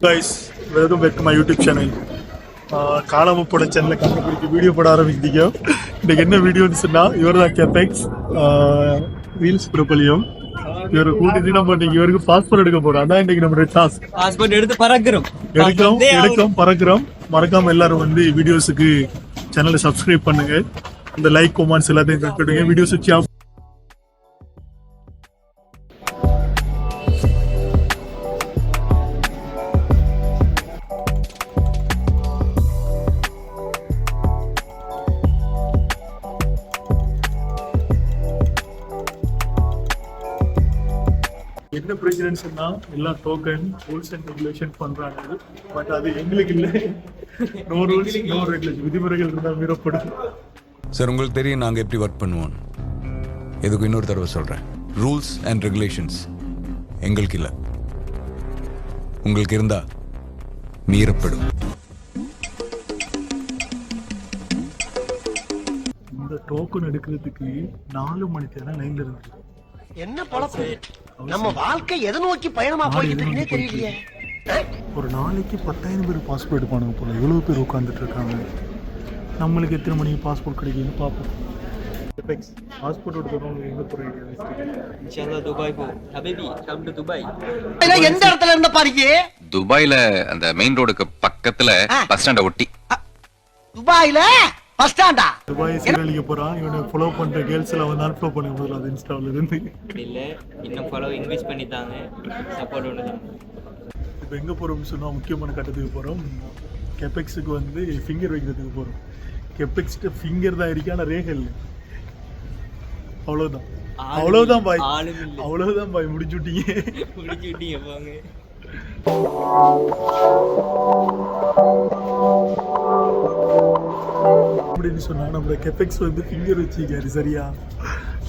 guys, welcome back to my YouTube channel. காணாம போன சேனலை கண்டுபிடிக்க வீடியோ போட ஆரம்பிச்சிட்டீங்க. இன்னைக்கு என்ன வீடியோன்னு சொன்னா இவர் தான் கேபெக்ஸ் ரீல்ஸ் பிரபலியம். இவரை கூட்டிட்டு நம்ம இன்னைக்கு இவருக்கு பாஸ்போர்ட் எடுக்க போறோம். அதான் இன்னைக்கு நம்ம டாஸ்க். பாஸ்போர்ட் எடுத்து பறக்குறோம். மறக்காம எல்லாரும் வந்து வீடியோஸுக்கு சேனலை சப்ஸ்கிரைப் பண்ணுங்க. இந்த லைக் கமெண்ட்ஸ் எல்லாத்தையும் கட்டுடுங்க. வீடியோஸ் வச்சு என்ன பிரச்சனைன்னா எல்லா டோக்கன் ரூல்ஸ் அண்ட் ரெகுலேஷன் பண்றாங்க. பட் அது எங்களுக்கு இல்லை. நோ ரூல்ஸ் நோ ரெகுலேஷன், விதிமுறைகள் இருந்தால் மீறப்படும். சார் உங்களுக்கு தெரியும் நாங்கள் எப்படி ஒர்க் பண்ணுவோம். எதுக்கு இன்னொரு தடவை சொல்கிறேன், ரூல்ஸ் அண்ட் ரெகுலேஷன்ஸ் எங்களுக்கு இல்லை, உங்களுக்கு இருந்தா மீறப்படும். இந்த டோக்கன் எடுக்கிறதுக்கு 4 மணி நேரம் லைன்ல இருக்கு. என்ன பழப்பு, நம்ம வாழ்க்கை எதை நோக்கி பயணமா போயிட்டு இருக்குன்னே தெரியலையே. ஒரு நாளைக்கு 10,000 பேர் பாஸ்போர்ட் எடுப்பானுங்க போல. எவ்வளவு பேர் உட்காந்துட்டு இருக்காங்க. நம்மளுக்கு எத்தனை மணிக்கு பாஸ்போர்ட் கிடைக்குன்னு பார்ப்போம். பாஸ்போர்ட் எடுக்கிறவங்க எங்க போறீங்க? இன்ஷாஅல்லாஹ் துபாய் போ. ஹபீபி கம் டு துபாய். எந்த இடத்துல இருந்த பாருங்க? துபாயில அந்த மெயின் ரோடுக்கு பக்கத்துல பஸ் ஸ்டாண்ட ஒட்டி. துபாயில பஸ் ஸ்டாண்டா? துபாய் சீரழிக்க போறான். இவனை ஃபாலோ பண்ற கேர்ள்ஸ் எல்லாம் வந்து அன்ஃபாலோ பண்ணி முதல்ல அது இன்ஸ்டால இருந்து. இல்ல இன்னும் ஃபாலோ இன்க்ரீஸ் பண்ணிட்டாங்க. சப்போர்ட் பண்ணுங்க. இப்போ எங்க போறோம்னு சொன்னா முக்கியமான கட்டத்துக்கு போறோம். கேபெக்ஸுக்கு வந்து ஃபிங்கர் வைக்கிறதுக்கு போறோம். கேபெக்ஸ்க்கு ஃபிங்கர் தான் இருக்கு, ஆனா ரேகை இல்லை. அவ்வளவுதான் பாய். அவ்வளவுதான் பாய். முடிச்சுட்டீங்க போங்க. அப்படின்னு சொன்னா நம்ம கேபெக்ஸ் வந்து ஃபிங்கர் வச்சிக்காரு. சரியா,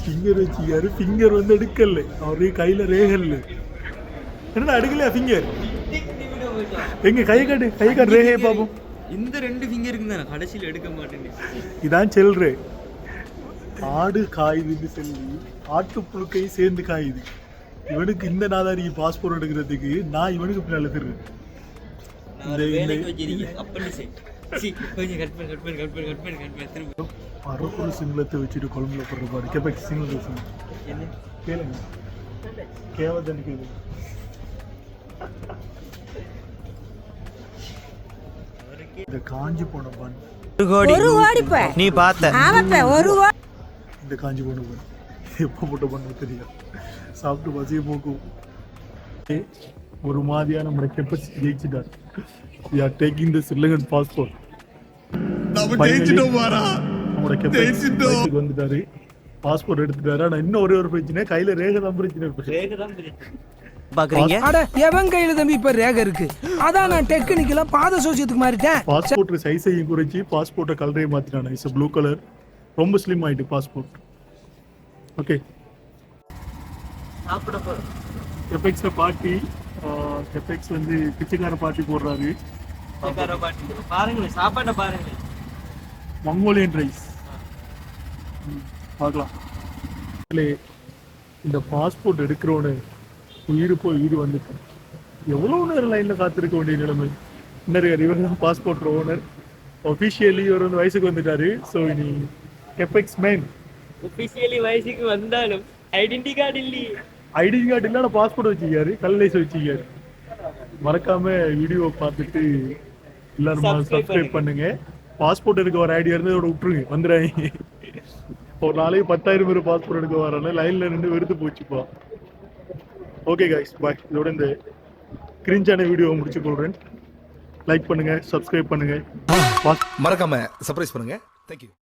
ஃபிங்கர் வச்சிக்காரு. ஃபிங்கர் வந்து எடுக்கல, அவரு கையில ரேகல். என்னடா எடுக்கலையா ஃபிங்கர்? எங்க கை காட்டு ரேகையை பாப்போம். இந்த 2 ஃபிங்கருக்கு தான் கடைசியில் எடுக்க மாட்டேன். இதான் செல்றே. ஆடு காயுதுன்னு சொல்லி ஆட்டு புழுக்கை சேர்ந்து காயுது. இவனுக்கு இந்த நாதாரிக்கு பாஸ்போர்ட் எடுக்கிறதுக்கு நான் இவனுக்கு பின்னால திருறேன். அரப்புற சிங்களத்தை வச்சுட்டு குழம்புல போடுற பாரு. கேபெக்ஸ் சிங்கள கேளுங்க. கேவதன் கேளு. இந்த காஞ்சி போன பன் நீ பார்த்த இந்த காஞ்சி போன பன் எப்போ போட்ட பண்ணு தெரியும். சாப்பிட்டு பசிய போக்கும். ஒரு மாதிரியா நம்ம கெப்பாசிட்டி ஜெயிச்சுட்டார். We are taking the Sri Lankan passport. நம்மளோட கெப்பாசிட்டி வந்துட்டாரு. பாஸ்போர்ட் எடுத்துட்டாரு. ஆனா இன்னும் ஒரே ஒரு பிரச்சனை, கையில ரேகை தான் பிரச்சனை. பாக்குறீங்க? அட எவன் கையில தம்பி இப்ப ரேகை இருக்கு. அதான் நான் டெக்னிக்கலா பாத சோசியத்துக்கு மாறிட்டேன். பாஸ்போர்ட் சைஸையும் குறைச்சி பாஸ்போர்ட்டை கலரையும் மாத்திட்டானே. It's blue colour. ரொம்ப ஸ்லிம் ஆயிட்டு பாஸ்போர்ட். ஓகே, சாப்பிட போறோம். கெபெக்ஸ் பார்ட்டி. கெபெக்ஸ் வந்து பிச்சைக்கார பார்ட்டி போடுறாரு. பாருங்க சாப்பாட்டை பாருங்க. மங்கோலியன் ரைஸ் பார்க்கலாம். இந்த பாஸ்போர்ட் எடுக்கிறோன்னு உயிர் போய் உயிர் வந்துட்டு எவ்வளவு நேரம் லைன்ல காத்திருக்க வேண்டிய நிலைமை. இன்னொரு இவர் தான் பாஸ்போர்ட் ஓனர். ஒபிஷியலி இவர் வந்து வயசுக்கு வந்துட்டாரு. ஸோ இனி கெபெக்ஸ் மேன். ஒபிஷியலி வயசுக்கு வந்தாலும் ஐடென்டி கார்டு இல்லையே. ஐடென்டி கார்டு இல்லாத பாஸ்போர்ட் வச்சுக்காரு, கல்லைஸ் வச்சுக்காரு. மறக்காம வீடியோ பார்த்துட்டு எல்லாரும் சப்ஸ்கிரைப் பண்ணுங்க. பாஸ்போர்ட் எடுக்க வர ஐடியா இருந்து இதோட விட்டுருங்க, வந்துடுறாங்க. ஒரு நாளைக்கு 10,000 பேர் பாஸ்போர்ட் எடுக்க வராங்க. லைன்ல நின்று வெறுத்து போச்சுப்பா. ஓகே கைஸ், பாய். இதோட இந்த கிரிஞ்சான வீடியோவை முடிச்சு கொள்றேன். லைக் பண்ணுங்க, சப்ஸ்கிரைப் பண்ணுங்க, மறக்காம சர்ப்ரைஸ் பண்ணுங்க. தேங்க்யூ.